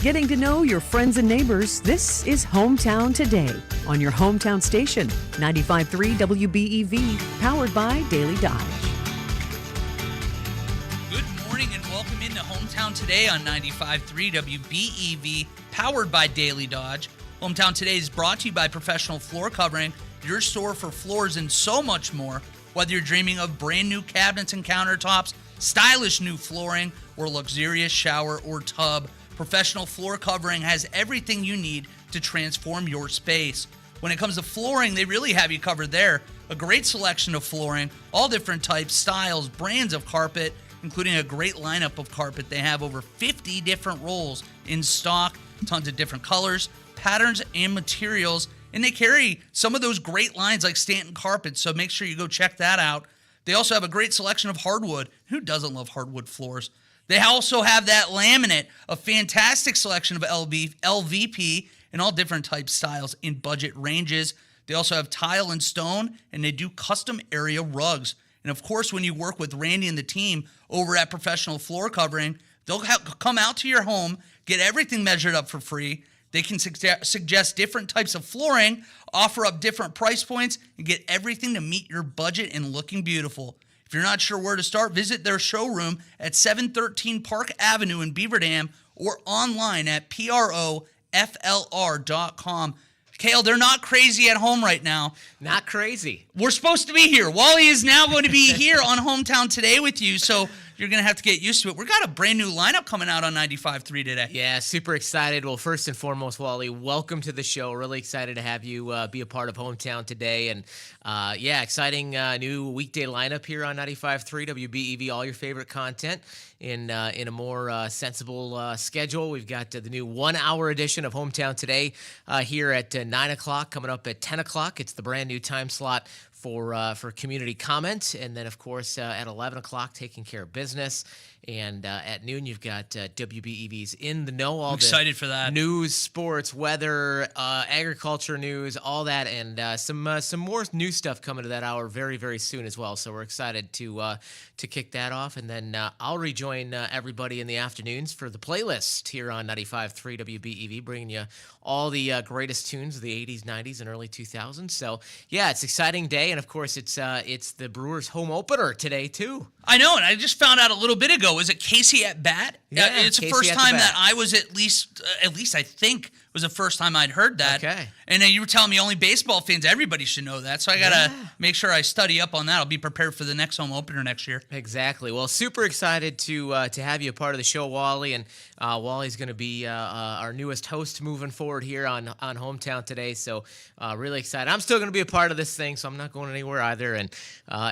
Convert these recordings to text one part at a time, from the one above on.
Getting to know your friends and neighbors, this is Hometown Today on your hometown station, 95.3 WBEV, powered by Daily Dodge. Good morning and welcome into Hometown Today on 95.3 WBEV, powered by Daily Dodge. Hometown Today is brought to you by Professional Floor Covering, your store for floors and so much more. Whether you're dreaming of brand new cabinets and countertops, stylish new flooring, or luxurious shower or tub, Professional Floor Covering has everything you need to transform your space. When it comes to flooring, they really have you covered there. A great selection of flooring, all different types, styles, brands of carpet, including a great lineup of carpet. They have over 50 different rolls in stock, tons of different colors, patterns, and materials. And they carry some of those great lines like Stanton carpets, so make sure you go check that out. They also have a great selection of hardwood. Who doesn't love hardwood floors? They also have that laminate, a fantastic selection of LVP in all different types, styles, and budget ranges. They also have tile and stone, and they do custom area rugs. And of course, when you work with Randy and the team over at Professional Floor Covering, they'll come out to your home, get everything measured up for free. They can suggest different types of flooring, offer up different price points, and get everything to meet your budget and looking beautiful. If you're not sure where to start, visit their showroom at 713 Park Avenue in Beaver Dam or online at PROFLR.com. Kale, they're not crazy at home right now. Not crazy. We're supposed to be here. Wally is now going to be here on Hometown Today with you, so you're going to have to get used to it. We've got a brand new lineup coming out on 95.3 today. Yeah, super excited. Well, first and foremost, Wally, welcome to the show. Really excited to have you be a part of Hometown Today. And exciting new weekday lineup here on 95.3 WBEV, all your favorite content in a more sensible schedule. We've got the new 1 hour edition of Hometown Today here at 9 o'clock, coming up at 10 o'clock. It's the brand new time slot for community comment, and then of course at 11 o'clock taking care of business, and at noon you've got WBEV's In the Know, all I'm excited for that. News, sports, weather, agriculture news, all that, and some more new stuff coming to that hour very, very soon as well. So we're excited to kick that off, and then I'll rejoin everybody in the afternoons for the playlist here on 95.3 WBEV, bringing you all the greatest tunes of the 80s, 90s, and early 2000s. So yeah, it's an exciting day, and of course it's the Brewers home opener today too. I know, and I just found out a little bit ago. Was it Casey at bat? Yeah, it's the Casey first at the time bat. that I was at least I think was the first time I'd heard that. Okay. And then you were telling me only baseball fans, everybody should know that. So I gotta make sure I study up on that. I'll be prepared for the next home opener next year. Exactly. Well, super excited to have you a part of the show, Wally, and Wally's going to be our newest host moving forward here on Hometown Today. So really excited. I'm still going to be a part of this thing, so I'm not going anywhere either, and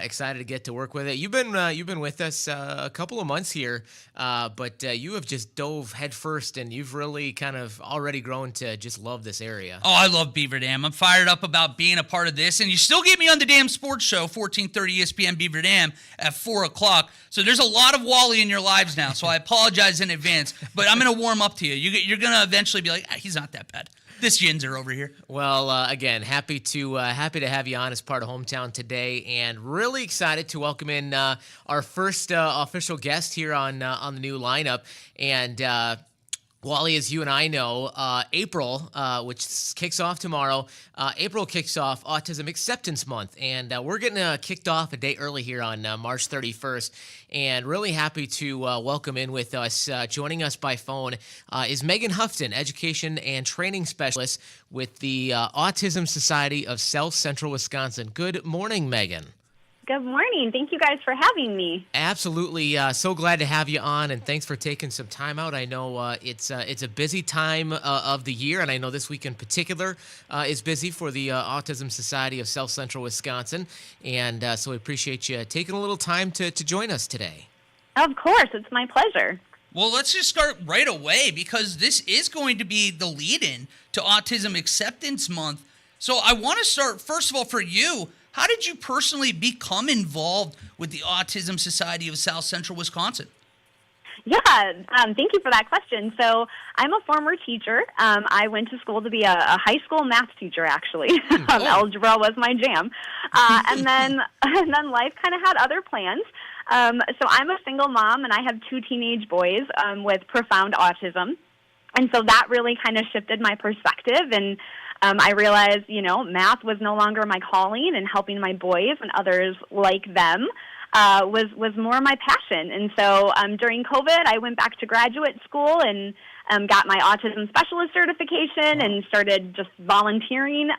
excited to get to work with it. You've been with us a couple of months here, but you have just dove headfirst, and you've really kind of already grown to just love this area. Oh, I love Beaver Dam. I'm fired up about being a part of this, and you still get me on the damn sports show, 1430 ESPN Beaver Dam at 4 o'clock. So there's a lot of Wally in your lives now, so I apologize in advance, but I'm going to warm up to you. You're going to eventually be like, he's not that bad. This Yinzer over here. Well, again, happy to have you on as part of Hometown Today, and really excited to welcome in our first official guest here on the new lineup. And Wally, as you and I know, April, which kicks off tomorrow, April kicks off Autism Acceptance Month, and we're getting kicked off a day early here on March 31st, and really happy to welcome in with us, joining us by phone, is Megan Houghton, Education and Training Specialist with the Autism Society of South Central Wisconsin. Good morning, Megan. Good morning. Thank you guys for having me. Absolutely. So glad to have you on, and thanks for taking some time out. I know it's a busy time of the year, and I know this week in particular is busy for the Autism Society of South Central Wisconsin, and so we appreciate you taking a little time to join us today. Of course. It's my pleasure. Well, let's just start right away, because this is going to be the lead-in to Autism Acceptance Month. So I want to start, first of all, for you. How did you personally become involved with the Autism Society of South Central Wisconsin? Yeah, thank you for that question. So I'm a former teacher. I went to school to be a high school math teacher, actually. Algebra was my jam. And then life kind of had other plans. So I'm a single mom, and I have two teenage boys with profound autism. And so that really kind of shifted my perspective, and I realized, math was no longer my calling, and helping my boys and others like them was more my passion. And so during COVID, I went back to graduate school and got my autism specialist certification and started just volunteering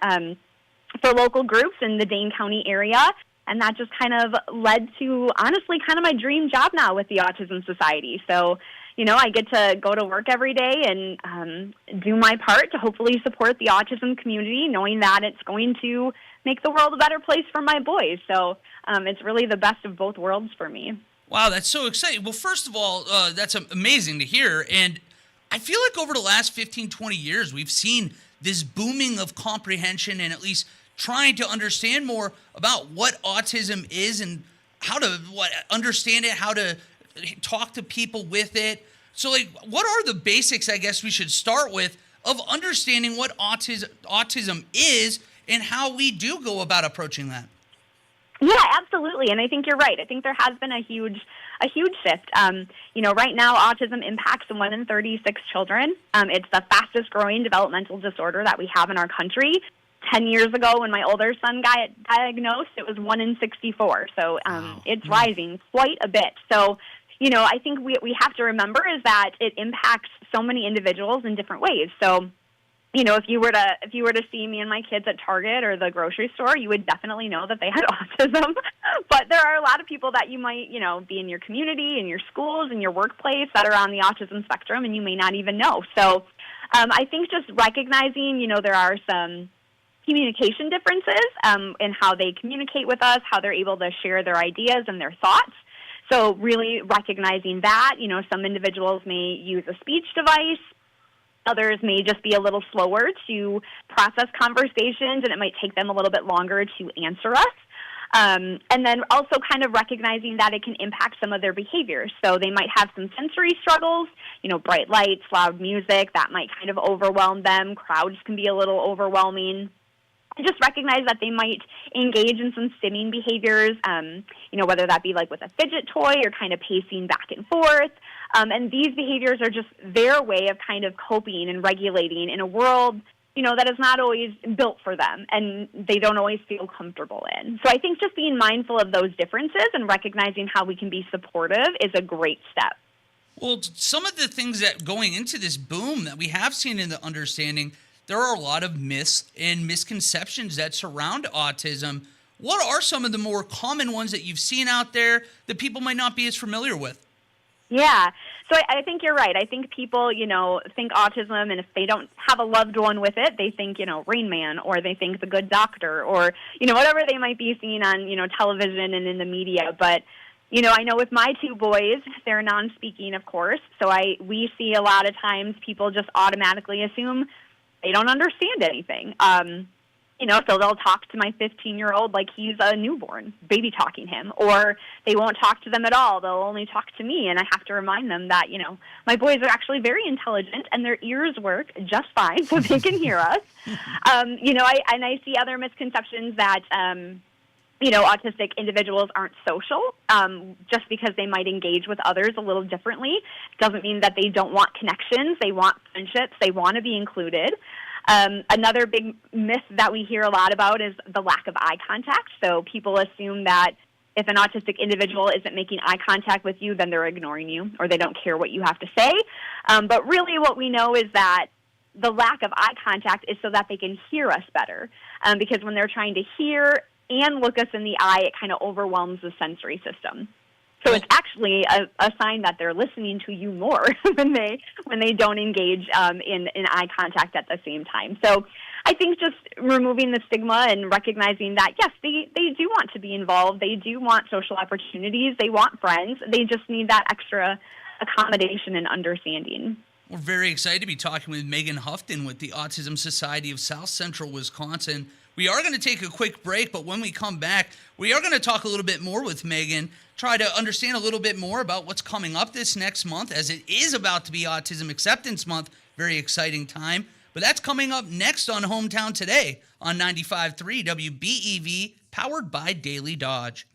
for local groups in the Dane County area. And that just kind of led to, honestly, kind of my dream job now with the Autism Society. So, I get to go to work every day and do my part to hopefully support the autism community, knowing that it's going to make the world a better place for my boys. So it's really the best of both worlds for me. Wow, that's so exciting. Well, first of all, that's amazing to hear. And I feel like over the last 15, 20 years, we've seen this booming of comprehension and at least trying to understand more about what autism is and how to understand it, how to talk to people with it. So, what are the basics, I guess we should start with, of understanding what autism is and how we do go about approaching that? Yeah, absolutely. And I think you're right. I think there has been a huge shift. Right now, autism impacts 1 in 36 children. It's the fastest growing developmental disorder that we have in our country. 10 years ago, when my older son got diagnosed, it was 1 in 64. So it's rising quite a bit. So, I think we have to remember is that it impacts so many individuals in different ways. So, if you were to see me and my kids at Target or the grocery store, you would definitely know that they had autism. But there are a lot of people that you might, be in your community, in your schools, in your workplace that are on the autism spectrum, and you may not even know. So, I think just recognizing, there are some communication differences in how they communicate with us, how they're able to share their ideas and their thoughts. So really recognizing that, some individuals may use a speech device. Others may just be a little slower to process conversations, and it might take them a little bit longer to answer us. And then also kind of recognizing that it can impact some of their behaviors. So they might have some sensory struggles, bright lights, loud music, that might kind of overwhelm them. Crowds can be a little overwhelming. Just recognize that they might engage in some stimming behaviors, whether that be like with a fidget toy or kind of pacing back and forth. And these behaviors are just their way of kind of coping and regulating in a world, that is not always built for them and they don't always feel comfortable in. So I think just being mindful of those differences and recognizing how we can be supportive is a great step. Well, some of the things that going into this boom that we have seen in the understanding, there are a lot of myths and misconceptions that surround autism. What are some of the more common ones that you've seen out there that people might not be as familiar with? Yeah. So I think you're right. I think people, think autism, and if they don't have a loved one with it, they think, Rain Man, or they think The Good Doctor, or, whatever they might be seeing on, television and in the media. But, I know with my 2 boys, they're non-speaking, of course. So we see a lot of times people just automatically assume they don't understand anything. So they'll talk to my 15-year-old like he's a newborn, baby talking him, or they won't talk to them at all. They'll only talk to me, and I have to remind them that, my boys are actually very intelligent and their ears work just fine so they can hear us. I see other misconceptions that, autistic individuals aren't social. Just because they might engage with others a little differently doesn't mean that they don't want connections. They want friendships. They want to be included. Another big myth that we hear a lot about is the lack of eye contact. So people assume that if an autistic individual isn't making eye contact with you, then they're ignoring you or they don't care what you have to say. But really what we know is that the lack of eye contact is so that they can hear us better. Because when they're trying to hear and look us in the eye, it kind of overwhelms the sensory system. So it's actually a sign that they're listening to you more when they don't engage in eye contact at the same time. So I think just removing the stigma and recognizing that, yes, they do want to be involved. They do want social opportunities. They want friends. They just need that extra accommodation and understanding. We're very excited to be talking with Megan Houghton with the Autism Society of South Central Wisconsin. We are going to take a quick break, but when we come back, we are going to talk a little bit more with Megan, try to understand a little bit more about what's coming up this next month, as it is about to be Autism Acceptance Month. Very exciting time. But that's coming up next on Hometown Today on 95.3 WBEV, powered by Daily Dodge.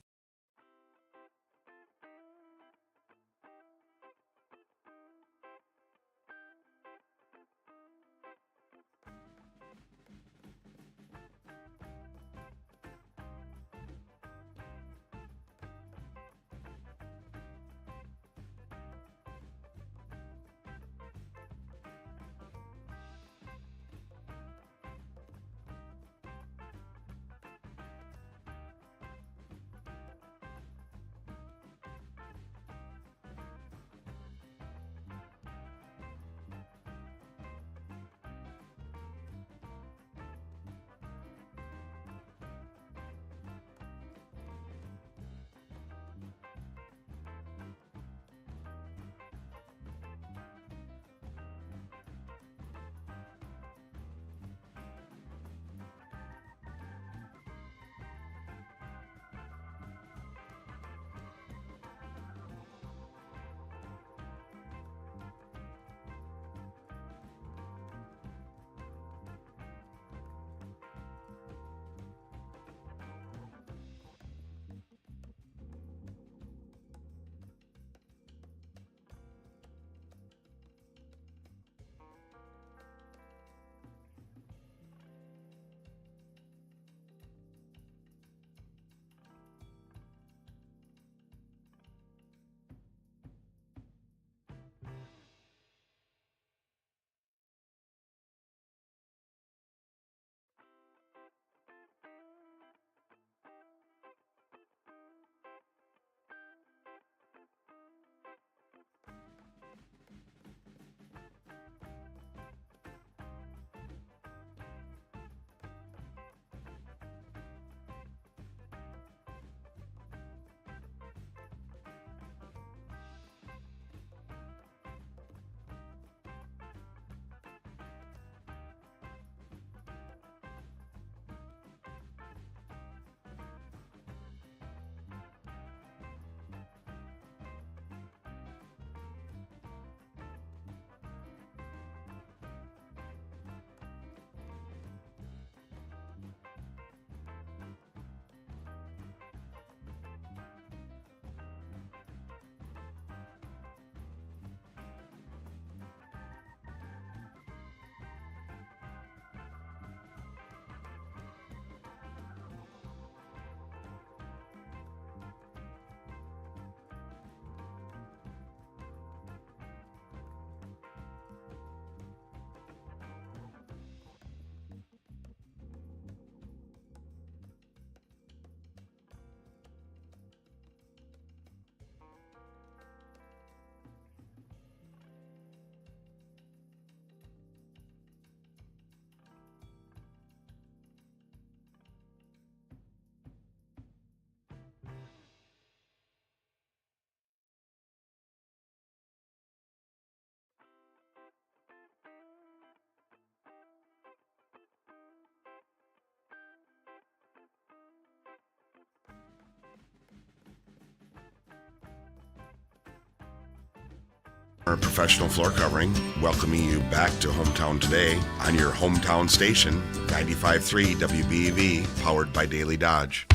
Our professional floor covering, welcoming you back to Hometown Today on your hometown station, 95.3 WBEV, powered by Daily Dodge.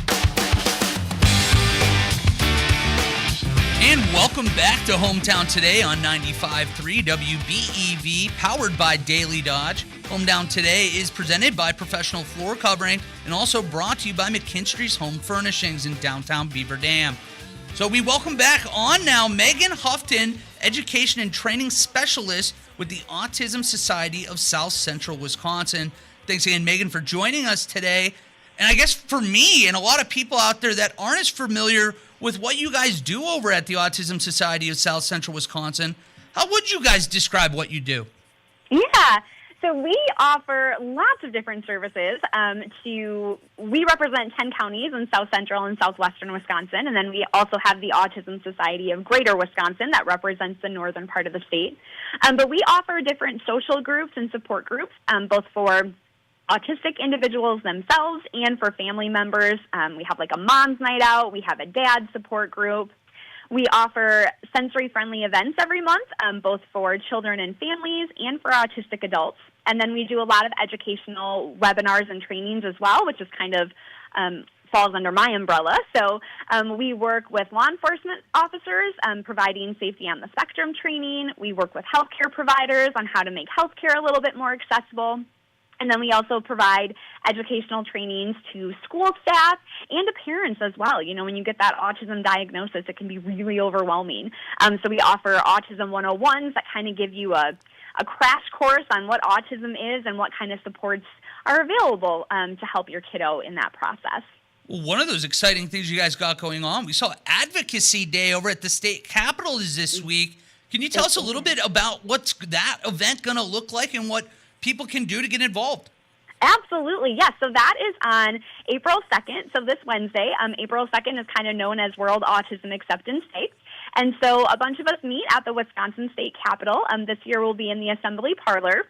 And welcome back to Hometown Today on 95.3 WBEV, powered by Daily Dodge. Hometown Today is presented by Professional Floor Covering and also brought to you by McKinstry's Home Furnishings in downtown Beaver Dam. So we welcome back on now Megan Houghton, Education and Training Specialist with the Autism Society of South Central Wisconsin. Thanks again, Megan, for joining us today. And I guess for me and a lot of people out there that aren't as familiar with what you guys do over at the Autism Society of South Central Wisconsin, how would you guys describe what you do? Yeah. So we offer lots of different services. We represent 10 counties in South Central and Southwestern Wisconsin, and then we also have the Autism Society of Greater Wisconsin that represents the northern part of the state. But we offer different social groups and support groups, both for autistic individuals themselves and for family members. We have like a mom's night out. We have a dad support group. We offer sensory-friendly events every month, both for children and families and for autistic adults. And then we do a lot of educational webinars and trainings as well, which is kind of falls under my umbrella. So we work with law enforcement officers providing safety on the spectrum training. We work with healthcare providers on how to make healthcare a little bit more accessible. And then we also provide educational trainings to school staff and to parents as well. You know, when you get that autism diagnosis, it can be really overwhelming. So we offer Autism 101s that kind of give you a crash course on what autism is and what kind of supports are available to help your kiddo in that process. Well, one of those exciting things you guys got going on, we saw Advocacy Day over at the state capitol is this week. Can you tell us a little bit about what's that event going to look like and what people can do to get involved? Absolutely, yes. So that is on April 2nd, so this Wednesday. April 2nd is kind of known as World Autism Acceptance Day. And so a bunch of us meet at the Wisconsin State Capitol. This year we'll be in the Assembly Parlor,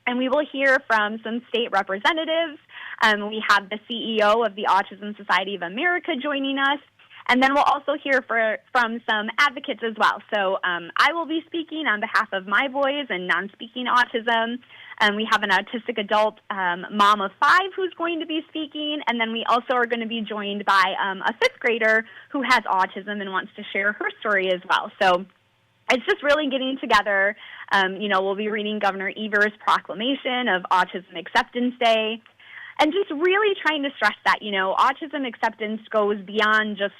and we will hear from some state representatives. We have the CEO of the Autism Society of America joining us. And then we'll also hear from some advocates as well. So I will be speaking on behalf of my boys and non-speaking autism. We have an autistic adult mom of 5 who's going to be speaking. And then we also are going to be joined by a 5th grader who has autism and wants to share her story as well. So it's just really getting together. We'll be reading Governor Evers' proclamation of Autism Acceptance Day. And just really trying to stress that, autism acceptance goes beyond just,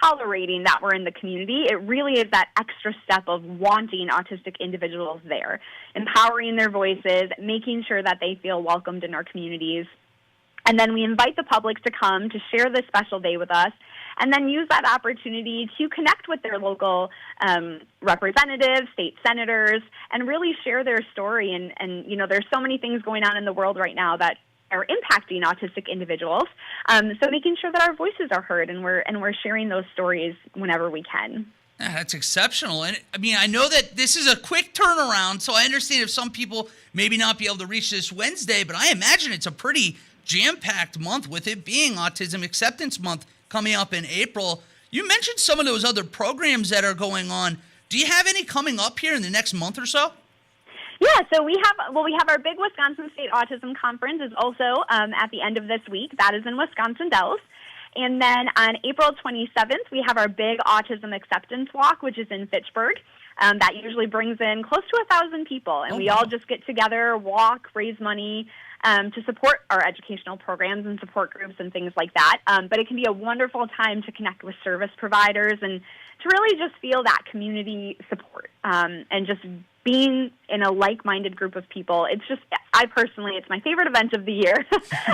tolerating that we're in the community. It really is that extra step of wanting autistic individuals there, empowering their voices, making sure that they feel welcomed in our communities. And then we invite the public to come to share this special day with us, and then use that opportunity to connect with their local representatives, state senators, and really share their story. And there's so many things going on in the world right now that are impacting autistic individuals. So making sure that our voices are heard and we're sharing those stories whenever we can. Yeah, that's exceptional. And I mean, I know that this is a quick turnaround, so I understand if some people maybe not be able to reach this Wednesday, but I imagine it's a pretty jam-packed month with it being Autism Acceptance Month coming up in April. You mentioned some of those other programs that are going on. Do you have any coming up here in the next month or so? Yeah, so we have our big Wisconsin State Autism Conference is also at the end of this week. That is in Wisconsin Dells. And then on April 27th, we have our big Autism Acceptance Walk, which is in Fitchburg. That usually brings in close to 1,000 people. And we all just get together, walk, raise money to support our educational programs and support groups and things like that. But it can be a wonderful time to connect with service providers and to really just feel that community support and just being in a like-minded group of people. It's my favorite event of the year.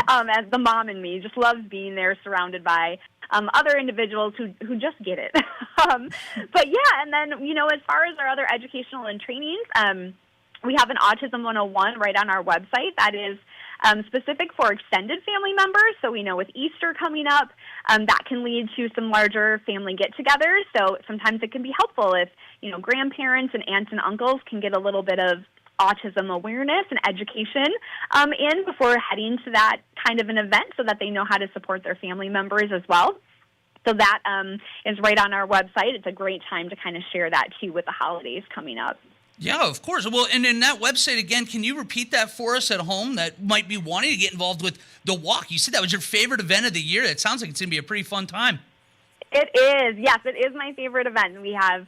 As the mom in me just loves being there surrounded by other individuals who just get it. But yeah, and then, as far as our other educational and trainings, we have an Autism 101 right on our website that is specific for extended family members. So we know with Easter coming up, that can lead to some larger family get-togethers. So sometimes it can be helpful if, grandparents and aunts and uncles can get a little bit of autism awareness and education in before heading to that kind of an event so that they know how to support their family members as well. So that is right on our website. It's a great time to kind of share that, too, with the holidays coming up. Yeah, of course. Well, and in that website, again, can you repeat that for us at home that might be wanting to get involved with the walk? You said that was your favorite event of the year. It sounds like it's going to be a pretty fun time. It is. Yes, it is my favorite event. We have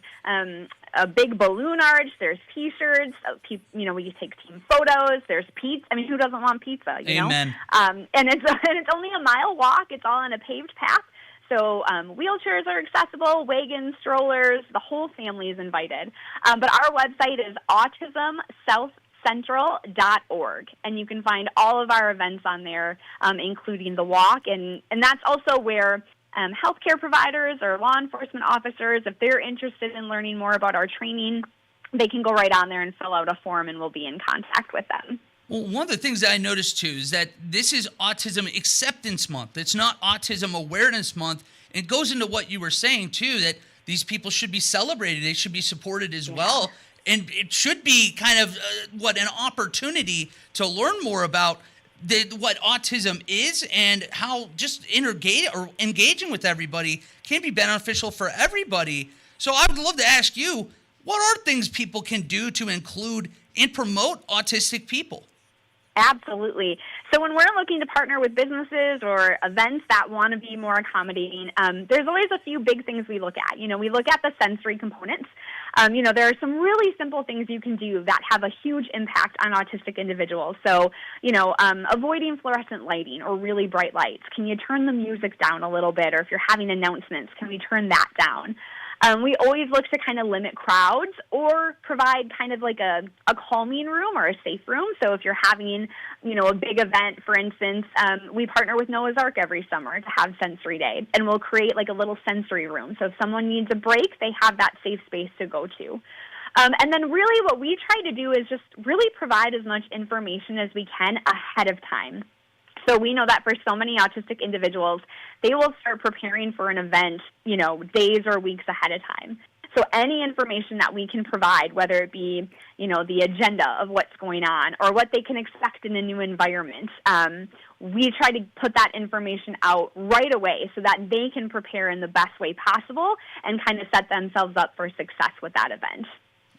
a big balloon arch. There's T-shirts. We take team photos. There's pizza. I mean, who doesn't want pizza? Amen. And it's only a mile walk. It's all on a paved path. So wheelchairs are accessible, wagons, strollers, the whole family is invited. But our website is autismsouthcentral.org, and you can find all of our events on there, including the walk. And that's also where healthcare providers or law enforcement officers, if they're interested in learning more about our training, they can go right on there and fill out a form, and we'll be in contact with them. Well, one of the things that I noticed, too, is that this is Autism Acceptance Month. It's not Autism Awareness Month. It goes into what you were saying, too, that these people should be celebrated. They should be supported as well. And it should be kind of, an opportunity to learn more about what autism is and how just engaging with everybody can be beneficial for everybody. So I would love to ask you, what are things people can do to include and promote autistic people? Absolutely. So when we're looking to partner with businesses or events that want to be more accommodating, there's always a few big things we look at. We look at the sensory components. There are some really simple things you can do that have a huge impact on autistic individuals. So, avoiding fluorescent lighting or really bright lights. Can you turn the music down a little bit? Or if you're having announcements, can we turn that down? We always look to kind of limit crowds or provide kind of like a calming room or a safe room. So if you're having, a big event, for instance, we partner with Noah's Ark every summer to have Sensory Day, and we'll create like a little sensory room. So if someone needs a break, they have that safe space to go to. And then really what we try to do is just really provide as much information as we can ahead of time. So we know that for so many autistic individuals, they will start preparing for an event, days or weeks ahead of time. So any information that we can provide, whether it be, the agenda of what's going on or what they can expect in a new environment, we try to put that information out right away so that they can prepare in the best way possible and kind of set themselves up for success with that event.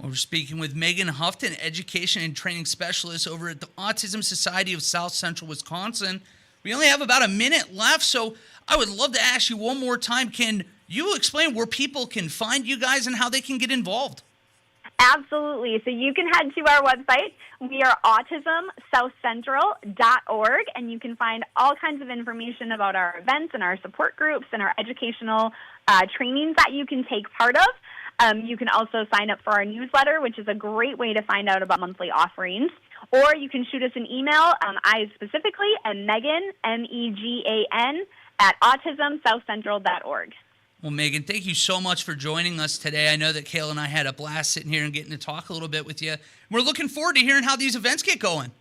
We're speaking with Megan Houghton, Education and Training Specialist over at the Autism Society of South Central Wisconsin. We only have about a minute left, so I would love to ask you one more time. Can you explain where people can find you guys and how they can get involved? Absolutely. So you can head to our website. We are autismsouthcentral.org, and you can find all kinds of information about our events and our support groups and our educational trainings that you can take part of. You can also sign up for our newsletter, which is a great way to find out about monthly offerings. Or you can shoot us an email. I specifically am Megan, MEGAN, at autismsouthcentral.org. Well, Megan, thank you so much for joining us today. I know that Kayla and I had a blast sitting here and getting to talk a little bit with you. We're looking forward to hearing how these events get going.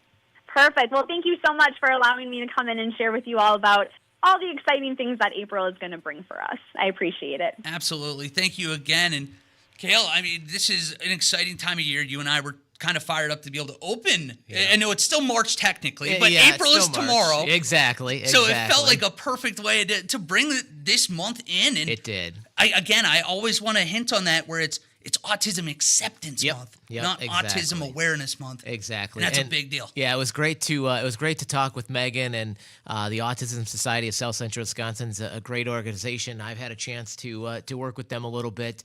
Perfect. Well, thank you so much for allowing me to come in and share with you all about all the exciting things that April is going to bring for us. I appreciate it. Absolutely. Thank you again. And Kayla, this is an exciting time of year. You and I were kind of fired up to be able to open. Yeah. I know it's still March technically, but April is tomorrow. Exactly. So it felt like a perfect way to bring this month in. And it did. I always want to hint on that where it's Autism Acceptance Month, not Autism Awareness Month. Exactly. And that's a big deal. Yeah, it was great to talk with Megan, and the Autism Society of South Central Wisconsin's a great organization. I've had a chance to work with them a little bit.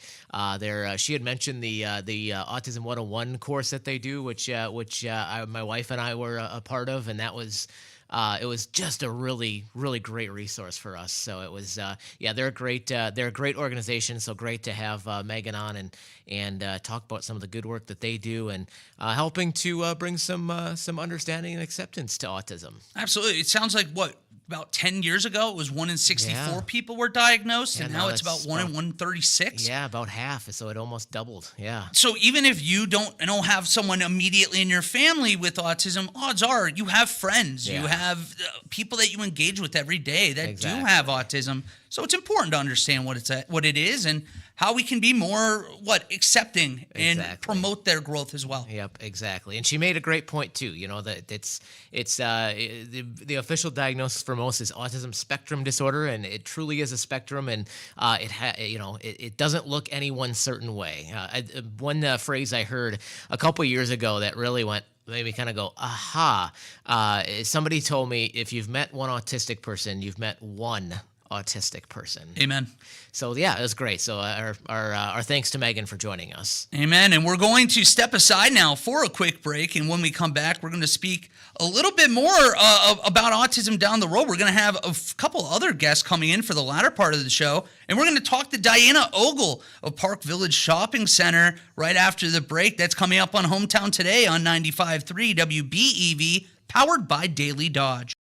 She had mentioned the Autism 101 course that they do, which my wife and I were a part of, and that was. It was just a really, really great resource for us. So it was, they're a great organization. So great to have Megan on and talk about some of the good work that they do and helping to bring some understanding and acceptance to autism. Absolutely. It sounds like about 10 years ago, it was 1 in 64 people were diagnosed, and now it's about 1 in 136. Yeah, about half. So it almost doubled. Yeah. So even if you don't have someone immediately in your family with autism, odds are you have friends, you have people that you engage with every day that do have autism. So it's important to understand what it is and how we can be more accepting and promote their growth as well. Yep, exactly. And she made a great point too. That it's the official diagnosis for most is autism spectrum disorder, and it truly is a spectrum, and it doesn't look any one certain way. One phrase I heard a couple years ago that really made me kind of go, aha. Somebody told me, if you've met one autistic person, you've met one autistic person. Amen. So yeah, it was great. So our thanks to Megan for joining us. Amen. And we're going to step aside now for a quick break. And when we come back, we're going to speak a little bit more about autism down the road. We're going to have a couple other guests coming in for the latter part of the show. And we're going to talk to Diana Ogle of Park Village Shopping Center right after the break. That's coming up on Hometown Today on 95.3 WBEV, powered by Daily Dodge.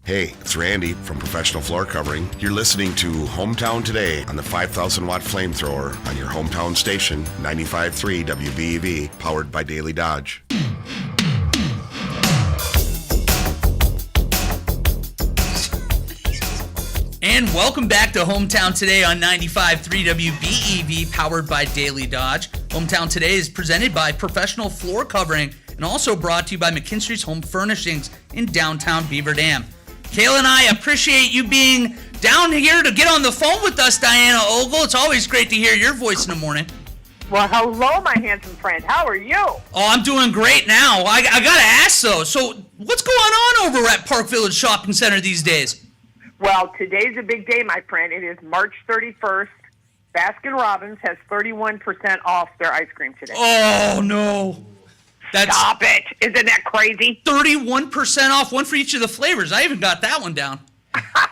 Hey, it's Randy from Professional Floor Covering. You're listening to Hometown Today on the 5,000 watt flamethrower on your hometown station, 95.3 WBEV, powered by Daily Dodge. And welcome back to Hometown Today on 95.3 WBEV, powered by Daily Dodge. Hometown Today is presented by Professional Floor Covering and also brought to you by McKinstry's Home Furnishings in downtown Beaver Dam. Kayla and I appreciate you being down here to get on the phone with us, Diana Ogle. It's always great to hear your voice in the morning. Well, hello, my handsome friend. How are you? Oh, I'm doing great now. I got to ask, though, so what's going on over at Park Village Shopping Center these days? Well, today's a big day, my friend. It is March 31st. Baskin-Robbins has 31% off their ice cream today. Oh, no. Stop it. Isn't that crazy? 31% off, one for each of the flavors. I even got that one down. I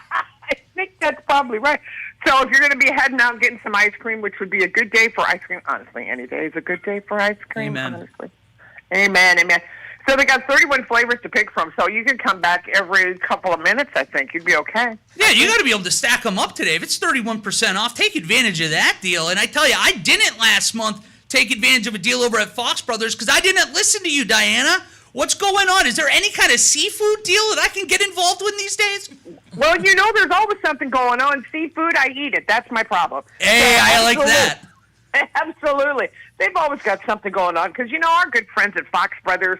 think that's probably right. So if you're going to be heading out and getting some ice cream, which would be a good day for ice cream, honestly, any day is a good day for ice cream, Amen. honestly. Amen, amen. So they got 31 flavors to pick from, so you can come back every couple of minutes, I think. You'd be okay. Yeah, you got to be able to stack them up today. If it's 31% off, take advantage of that deal. And I tell you, I didn't last month take advantage of a deal over at Fox Brothers because I didn't listen to you, Diana. What's going on? Is there any kind of seafood deal that I can get involved with these days? Well, you know, there's always something going on. Seafood, I eat it. That's my problem. Hey, So, I like that. Absolutely. They've always got something going on because, you know, our good friends at Fox Brothers,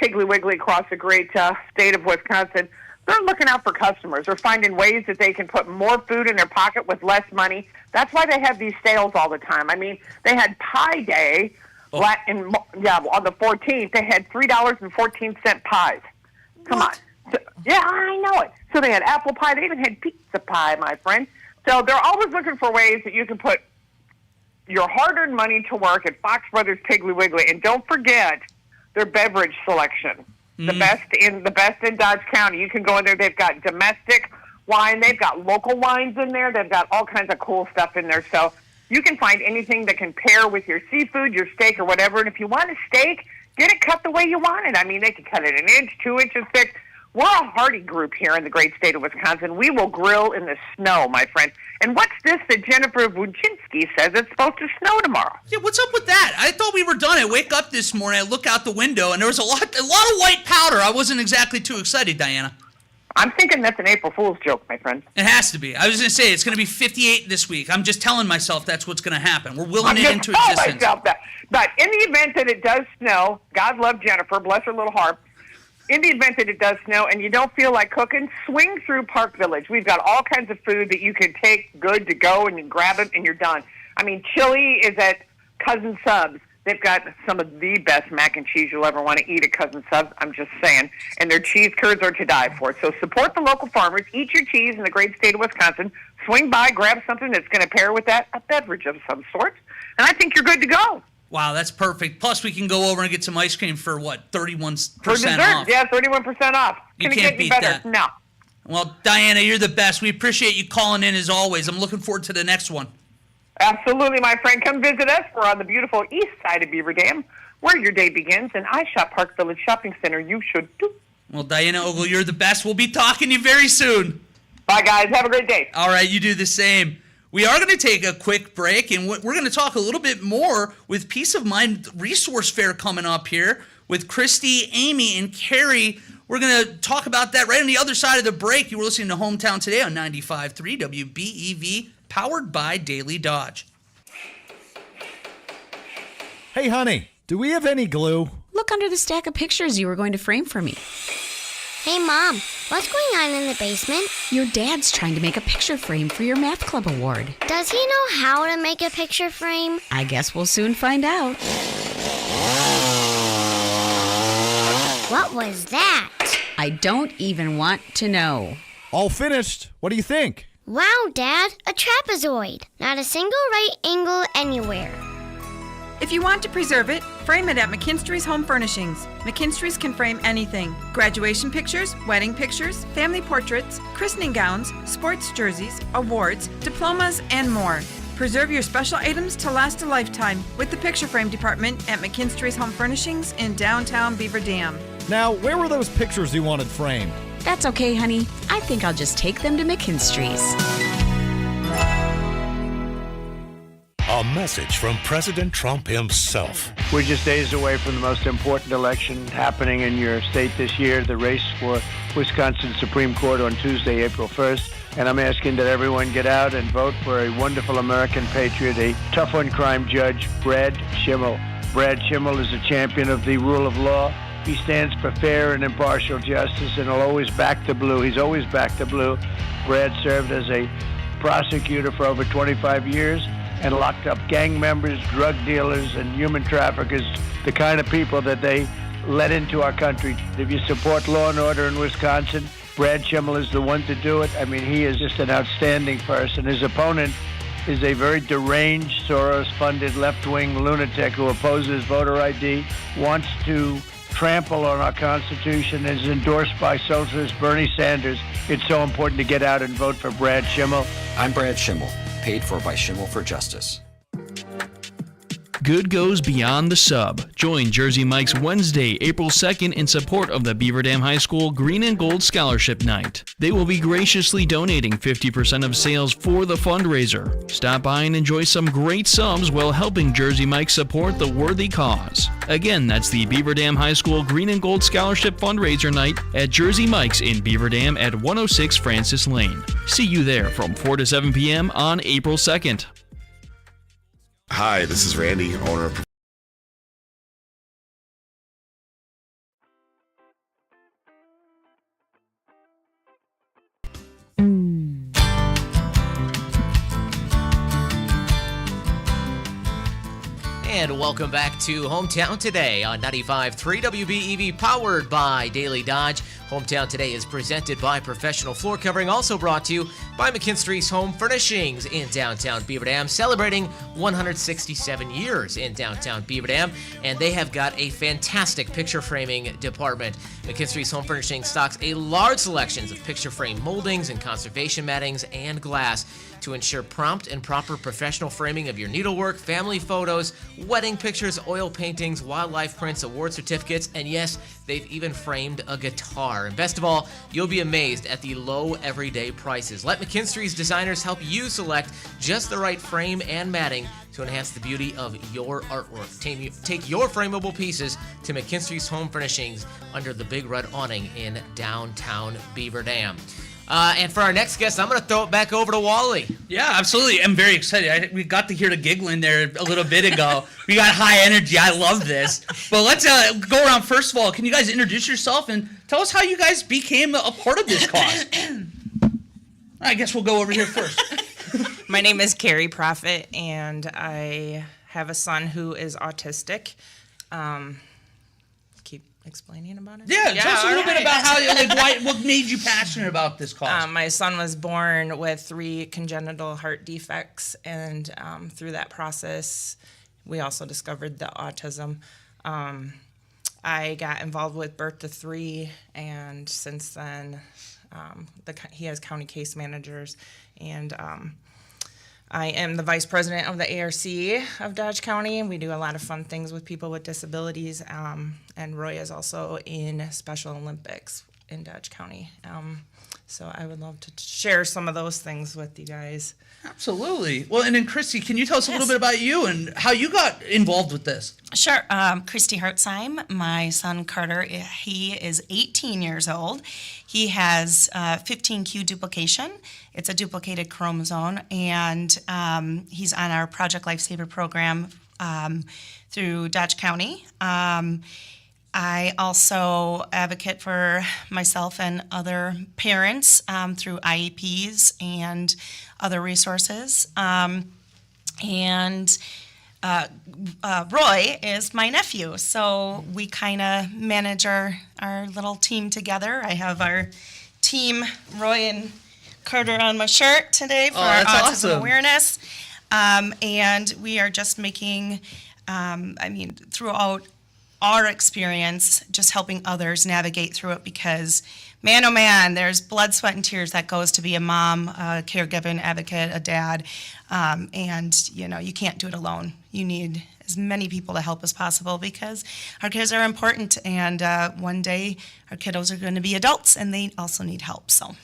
Piggly Wiggly across the great state of Wisconsin, they're looking out for customers. They're finding ways that they can put more food in their pocket with less money. That's why they have these sales all the time. I mean, they had Pie Day on the 14th. They had $3.14 pies. Come on. So, yeah, I know it. So they had apple pie. They even had pizza pie, my friend. So they're always looking for ways that you can put your hard-earned money to work at Fox Brothers Piggly Wiggly. And don't forget their beverage selection. The best in Dodge County. You can go in there. They've got domestic wine. They've got local wines in there. They've got all kinds of cool stuff in there. So you can find anything that can pair with your seafood, your steak, or whatever. And if you want a steak, get it cut the way you want it. I mean, they can cut it 1 inch, 2 inches thick. We're a hardy group here in the great state of Wisconsin. We will grill in the snow, my friend. And what's this that Jennifer Wojcinski says it's supposed to snow tomorrow? Yeah, what's up with that? I thought we were done. I wake up this morning, I look out the window, and there was a lot of white powder. I wasn't exactly too excited, Diana. I'm thinking that's an April Fool's joke, my friend. It has to be. I was going to say, it's going to be 58 this week. I'm just telling myself that's what's going to happen. We're willing it into existence. Myself that. But in the event that it does snow, God love Jennifer, bless her little heart, in the event that it does snow and you don't feel like cooking, swing through Park Village. We've got all kinds of food that you can take good to go and you grab it and you're done. I mean, chili is at Cousin Subs. They've got some of the best mac and cheese you'll ever want to eat at Cousin Subs. I'm just saying. And their cheese curds are to die for. So support the local farmers. Eat your cheese in the great state of Wisconsin. Swing by, grab something that's going to pair with that, a beverage of some sort. And I think you're good to go. Wow, that's perfect. Plus, we can go over and get some ice cream for, what, 31% For dessert, off? yeah, 31% off. You Can it can't get beat any better? that. No. Well, Diana, you're the best. We appreciate you calling in as always. I'm looking forward to the next one. Absolutely, my friend. Come visit us. We're on the beautiful east side of Beaver Dam, where your day begins. And I shop Park Village Shopping Center. You should too. Well, Diana Ogle, you're the best. We'll be talking to you very soon. Bye, guys. Have a great day. All right, you do the same. We are going to take a quick break, and we're going to talk a little bit more with Peace of Mind Resource Fair coming up here with Christy, Amy, and Carrie. We're going to talk about that right on the other side of the break. You were listening to Hometown Today on 95.3 WBEV, powered by Daily Dodge. Hey, honey, do we have any glue? Look under the stack of pictures you were going to frame for me. Hey, Mom, what's going on in the basement? Your dad's trying to make a picture frame for your math club award. Does he know how to make a picture frame? I guess we'll soon find out. What was that? I don't even want to know. All finished. What do you think? Wow, Dad, a trapezoid. Not a single right angle anywhere. If you want to preserve it, frame it at McKinstry's Home Furnishings. McKinstry's can frame anything. Graduation pictures, wedding pictures, family portraits, christening gowns, sports jerseys, awards, diplomas, and more. Preserve your special items to last a lifetime with the picture frame department at McKinstry's Home Furnishings in downtown Beaver Dam. Now, where were those pictures you wanted framed? That's okay, honey. I think I'll just take them to McKinstry's. A message from President Trump himself. We're just days away from the most important election happening in your state this year, the race for Wisconsin Supreme Court on Tuesday, April 1st. And I'm asking that everyone get out and vote for a wonderful American patriot, a tough-on-crime judge, Brad Schimmel. Brad Schimmel is a champion of the rule of law. He stands for fair and impartial justice and will always back the blue. He's always backed the blue. Brad served as a prosecutor for over 25 years and locked up gang members, drug dealers, and human traffickers, the kind of people that they let into our country. If you support law and order in Wisconsin, Brad Schimmel is the one to do it. I mean, he is just an outstanding person. His opponent is a very deranged, Soros-funded left-wing lunatic who opposes voter ID, wants to trample on our Constitution, is endorsed by socialist Bernie Sanders. It's so important to get out and vote for Brad Schimmel. I'm Brad Schimmel, paid for by Schimmel for Justice. Good goes beyond the sub. Join Jersey Mike's Wednesday, April 2nd in support of the Beaver Dam High School Green and Gold Scholarship Night. They will be graciously donating 50% of sales for the fundraiser. Stop by and enjoy some great subs while helping Jersey Mike support the worthy cause. Again, that's the Beaver Dam High School Green and Gold Scholarship Fundraiser Night at Jersey Mike's in Beaver Dam at 106 Francis Lane. See you there from 4 to 7 p.m. on April 2nd. Hi, this is Randy, owner of And welcome back to Hometown Today on 95.3 WBEV, powered by Daily Dodge. Hometown Today is presented by Professional Floor Covering, also brought to you by McKinstry's Home Furnishings in downtown Beaver Dam, celebrating 167 years in downtown Beaver Dam, and they have got a fantastic picture framing department. McKinstry's Home Furnishings stocks a large selection of picture frame moldings and conservation mattings and glass to ensure prompt and proper professional framing of your needlework, family photos, wedding pictures, oil paintings, wildlife prints, award certificates, and yes, they've even framed a guitar. And best of all, you'll be amazed at the low everyday prices. Let McKinstry's designers help you select just the right frame and matting to enhance the beauty of your artwork. Take your frameable pieces to McKinstry's Home Furnishings under the Big Red Awning in downtown Beaver Dam. And for our next guest, I'm going to throw it back over to Wally. Yeah, absolutely. I'm very excited. We got to hear the giggling there a little bit ago. We got high energy. I love this. But let's go around. First of all, can you guys introduce yourself and tell us how you guys became a part of this cause? I guess we'll go over here first. My name is Carrie Prophet, and I have a son who is autistic. Keep explaining about it? Yeah, tell us a little bit about how, what made you passionate about this cause? My son was born with 3 congenital heart defects, and through that process, we also discovered the autism. I got involved with Birth to 3, and since then, he has county case managers, and I am the vice president of the ARC of Dodge County, and we do a lot of fun things with people with disabilities. And Roy is also in Special Olympics in Dodge County. So I would love to share some of those things with you guys. Absolutely. Well, and then Christy, can you tell us a little bit about you and how you got involved with this? Sure. Christy Hartzheim, my son Carter, he is 18 years old. He has 15q duplication. It's a duplicated chromosome, and he's on our Project Lifesaver program through Dodge County. I also advocate for myself and other parents through IEPs and other resources. And Roy is my nephew, so we kind of manage our little team together. I have our team, Roy and Carter, on my shirt today for our autism awesome. Awareness. And we are just making, throughout our experience, just helping others navigate through it, because man, oh man, there's blood, sweat, and tears that goes to be a mom, a caregiver, an advocate, a dad, and you can't do it alone. you need as many people to help as possible because our kids are important, and one day our kiddos are going to be adults and they also need help. So,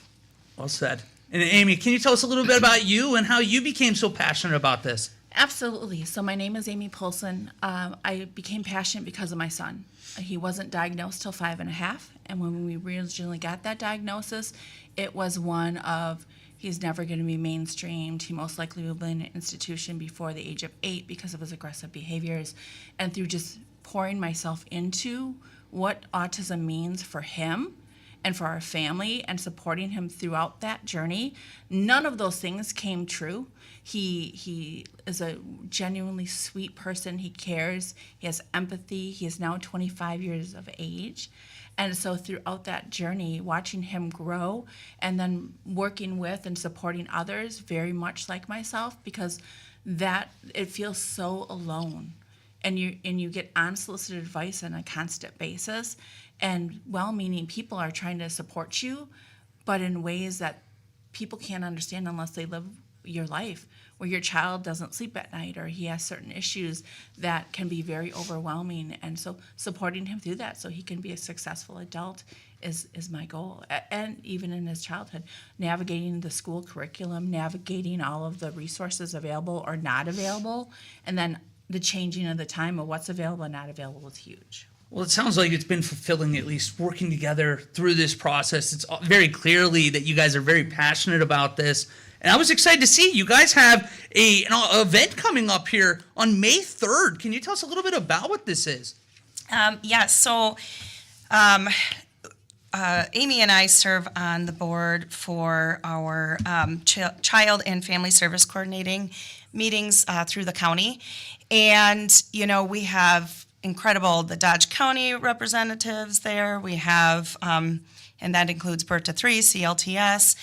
well said. And Amy, can you tell us a little bit about you and how you became so passionate about this? Absolutely. So my name is Amy Polson. I became passionate because of my son. He wasn't diagnosed till 5.5, and when we originally got that diagnosis, it was one of he's never going to be mainstreamed. He most likely will be in an institution before the age of 8 because of his aggressive behaviors. And through just pouring myself into what autism means for him and for our family and supporting him throughout that journey, none of those things came true. He is a genuinely sweet person. He cares. He has empathy. He is now 25 years of age. And so throughout that journey, watching him grow and then working with and supporting others very much like myself, because that it feels so alone. And you get unsolicited advice on a constant basis, and well-meaning people are trying to support you, but in ways that people can't understand unless they live your life, where your child doesn't sleep at night or he has certain issues that can be very overwhelming. And so supporting him through that so he can be a successful adult is my goal. And even in his childhood, navigating the school curriculum, navigating all of the resources available or not available, and then the changing of the time of what's available and not available is huge. Well, it sounds like it's been fulfilling, at least working together through this process. It's very clearly that you guys are very passionate about this. And I was excited to see you guys have an event coming up here on May 3rd. Can you tell us a little bit about what this is? So Amy and I serve on the board for our child and family service coordinating meetings through the county. And, we have the Dodge County representatives there. We have, and that includes Berta 3, CLTS,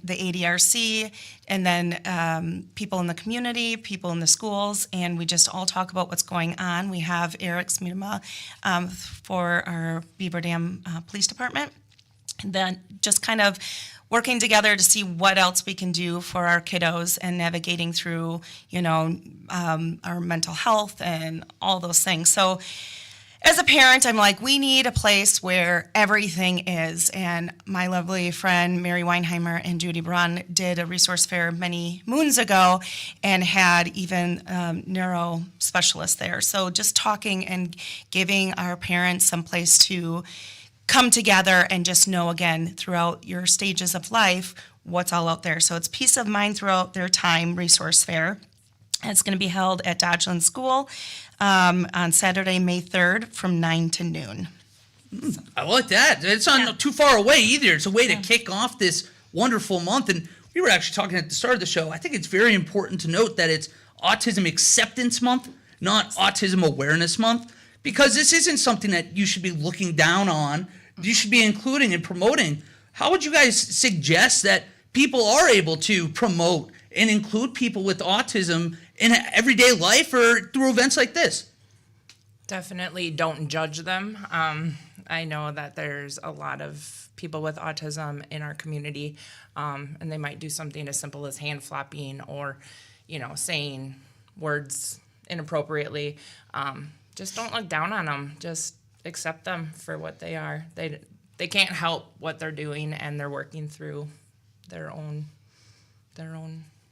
the ADRC, and then people in the community, people in the schools, and we just all talk about what's going on. We have Eric Smidema for our Beaver Dam Police Department. And then just kind of working together to see what else we can do for our kiddos and navigating through, our mental health and all those things. So as a parent, I'm like, we need a place where everything is. And my lovely friend, Mary Weinheimer and Judy Braun did a resource fair many moons ago and had even neuro specialists there. So just talking and giving our parents some place to come together and just know, again, throughout your stages of life, what's all out there. So it's peace of mind throughout their time resource fair. And it's going to be held at Dodgeland School on Saturday, May 3rd from 9 to noon. I like that. It's not too far away either. It's a way to kick off this wonderful month. And we were actually talking at the start of the show. I think it's very important to note that it's Autism Acceptance Month, not Autism Awareness Month, because this isn't something that you should be looking down on. You should be including and promoting. How would you guys suggest that people are able to promote and include people with autism in everyday life or through events like this? Definitely don't judge them. I know that there's a lot of people with autism in our community, and they might do something as simple as hand flopping or, saying words inappropriately. Just don't look down on them. Just accept them for what they are. They can't help what they're doing, and they're working through their own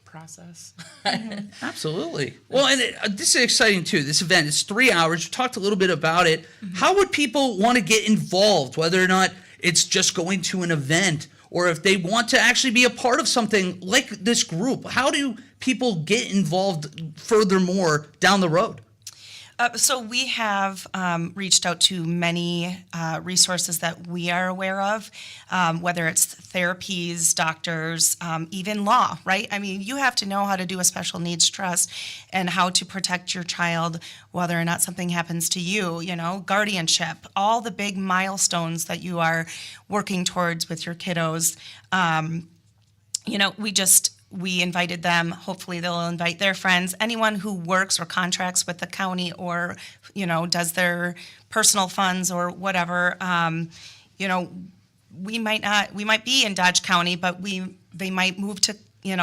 process. Absolutely. Well, and this is exciting too. This event is 3 hours. You talked a little bit about it. How would people want to get involved, whether or not it's just going to an event or if they want to actually be a part of something like this group? How do people get involved furthermore down the road? So we have reached out to many resources that we are aware of, whether it's therapies, doctors, even law, right? I mean, you have to know how to do a special needs trust and how to protect your child, whether or not something happens to you, guardianship, all the big milestones that you are working towards with your kiddos. We invited them. Hopefully they'll invite their friends, anyone who works or contracts with the county or, does their personal funds or whatever. We might be in Dodge County, but they might move to,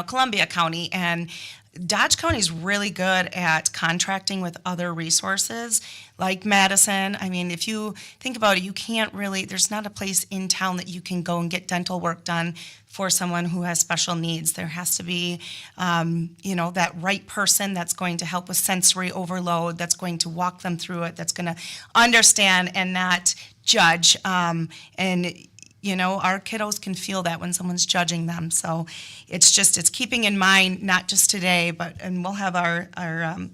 Columbia County. And Dodge County is really good at contracting with other resources like Madison. I mean, if you think about it, you can't really, there's not a place in town that you can go and get dental work done for someone who has special needs. There has to be, that right person that's going to help with sensory overload, that's going to walk them through it, that's going to understand and not judge. Our kiddos can feel that when someone's judging them. So it's keeping in mind, not just today, and we'll have our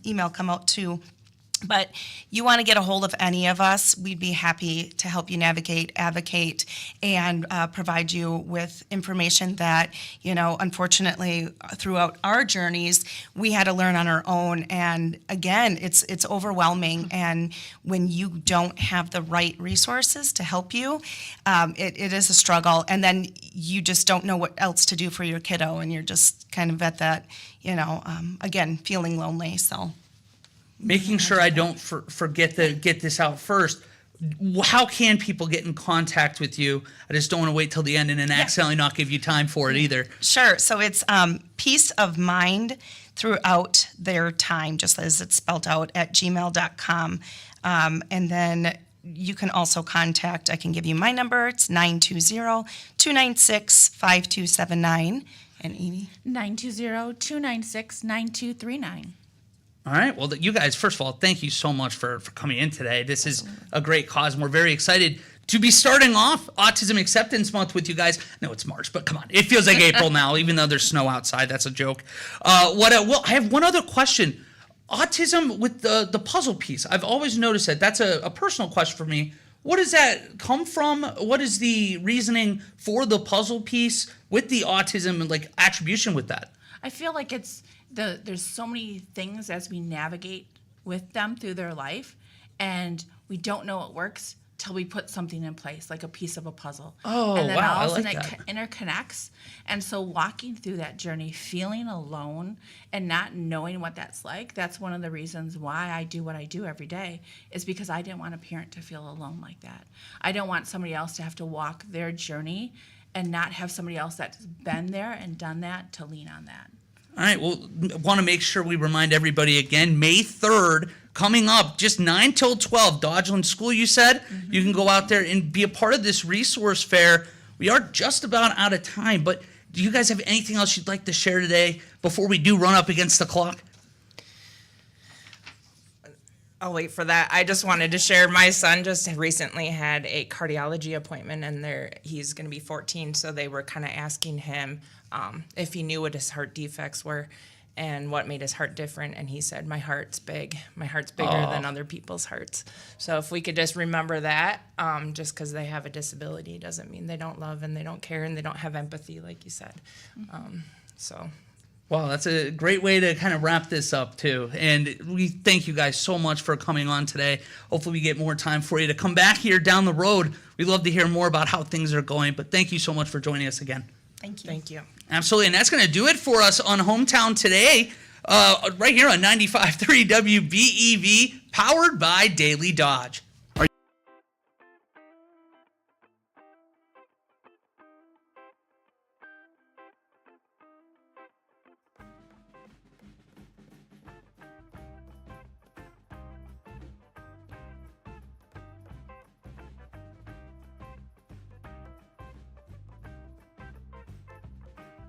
email come out too. But you want to get a hold of any of us, we'd be happy to help you navigate, advocate, and provide you with information that, unfortunately, throughout our journeys, we had to learn on our own. And again, it's overwhelming. And when you don't have the right resources to help you, it is a struggle. And then you just don't know what else to do for your kiddo. And you're just kind of at that, again, feeling lonely. So. Making sure I don't forget to get this out first. How can people get in contact with you? I just don't want to wait till the end and then accidentally not give you time for it either. Sure. So it's peace of mind throughout their time, just as it's spelled out, at gmail.com. And then you can also contact, I can give you my number. It's 920-296-5279. And Amy? 920-296-9239. All right. Well, you guys, first of all, thank you so much for coming in today. This is a great cause, and we're very excited to be starting off Autism Acceptance Month with you guys. No, it's March, but come on. It feels like April now, even though there's snow outside. That's a joke. I have one other question. Autism with the puzzle piece. I've always noticed that. That's a personal question for me. What does that come from? What is the reasoning for the puzzle piece with the autism and attribution with that? I feel like there's so many things as we navigate with them through their life, and we don't know it works till we put something in place, like a piece of a puzzle. Oh, and then wow, all of a I sudden like it interconnects. And so walking through that journey, feeling alone and not knowing what that's like, that's one of the reasons why I do what I do every day, is because I didn't want a parent to feel alone like that. I don't want somebody else to have to walk their journey and not have somebody else that's been there and done that to lean on that. All right, well, want to make sure we remind everybody again, May 3rd, coming up, just 9 till 12, Dodgeland School, you said? Mm-hmm. You can go out there and be a part of this resource fair. We are just about out of time, but do you guys have anything else you'd like to share today before we do run up against the clock? I'll wait for that. I just wanted to share, my son just recently had a cardiology appointment, and he's going to be 14, so they were kind of asking him if he knew what his heart defects were and what made his heart different, and he said, my heart's big. My heart's bigger than other people's hearts. So if we could just remember that, just because they have a disability doesn't mean they don't love and they don't care and they don't have empathy, like you said. Wow, that's a great way to kind of wrap this up, too. And we thank you guys so much for coming on today. Hopefully we get more time for you to come back here down the road. We'd love to hear more about how things are going, but thank you so much for joining us again. Thank you. Thank you. Absolutely, and that's going to do it for us on Hometown Today, right here on 95.3 WBEV, powered by Daily Dodge.